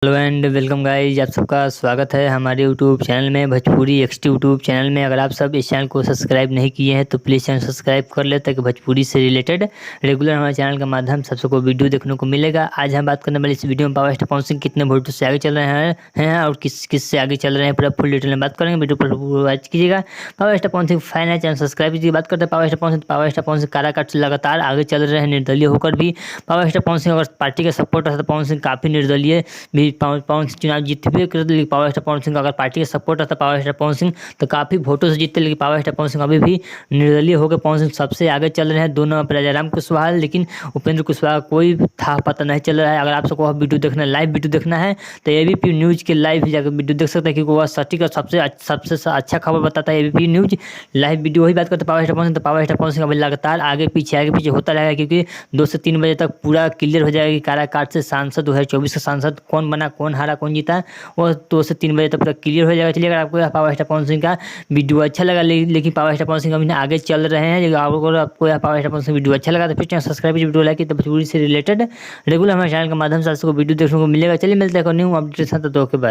Hello and welcome guys, आप सबका स्वागत है हमारे यूट्यूब चैनल में, भोजपुरी एक्सटी यूट्यूब चैनल में। अगर आप सब इस चैनल को सब्सक्राइब नहीं किए हैं तो प्लीज़ चैनल सब्सक्राइब कर ले, ताकि भोजपुरी से रिलेटेड रेगुलर हमारे चैनल के माध्यम से सबको वीडियो देखने को मिलेगा। आज हम बात करने वाले इस वीडियो में पावर स्टार पवन सिंह कितने वोल्ट से आगे चल रहे हैं और किस से आगे चल रहे हैं, पूरा फुल डिटेल में बात करेंगे। वीडियो पर वॉच कीजिएगा। Power star Pawan Singh fan है, चैनल सब्सक्राइब कीजिए। बात करते हैं पावर स्टार पवन सिंह काराकाट से लगातार आगे चल रहे हैं निर्दलीय होकर भी। पावर स्टार पवन सिंह अगर पार्टी का सपोर्ट रहता तो पवन सिंह काफ़ी निर्दलीय भी पवन सिंह चुनाव जीतते भी करते, लेकिन पावर स्टार पवन सिंह का अगर पार्टी का सपोर्ट रहता पावर स्टार पवन सिंह तो काफ़ी वोटों से जीतते। लेकिन पावर स्टार पवन सिंह अभी भी निर्दलीय होकर पवन सिंह सबसे आगे चल रहे हैं। दोनों राजाराम कुशवाहा, लेकिन उपेंद्र कुशवाहा कोई था पता नहीं चल रहा है। अगर आप सबको वह वीडियो देखना है, लाइव वीडियो देखना है, तो एबीपी न्यूज़ के लाइव जाकर वीडियो देख सकते हैं, क्योंकि वह सटीक और सबसे अच्छा खबर बताता है एबीपी न्यूज़ लाइव वीडियो। वही बात करते हैं पावर स्टार पवन सिंह, तो पावर स्टार पवन सिंह अभी लगातार आगे पीछे होता रहेगा, क्योंकि 2 से 3 बजे तक पूरा क्लियर हो जाएगा कि काराकाट से सांसद 2024 का सांसद कौन बना, कौन हारा, कौन जीता। वो 2 से 3 बजे तक पूरा क्लियर हो जाएगा। चलिए, अगर आपको पावर स्टार पवन सिंह का वीडियो अच्छा लगा, लेकिन पावर स्टार पवन सिंह अभी आगे चल रहे हैं, अगर आपको power star Pawan Singh video अच्छा लगा तो फिर चैनल सब्सक्राइब कीजिए, वीडियो लाइक कीजिए। तो भोजपुरी से रिलेटेड रेगुलर हमारे चैनल के माध्यम से आपको वीडियो देखने को मिलेगा। चलिए, मिलते हैं न्यू अपडेट के साथ। तो ओके, बाय।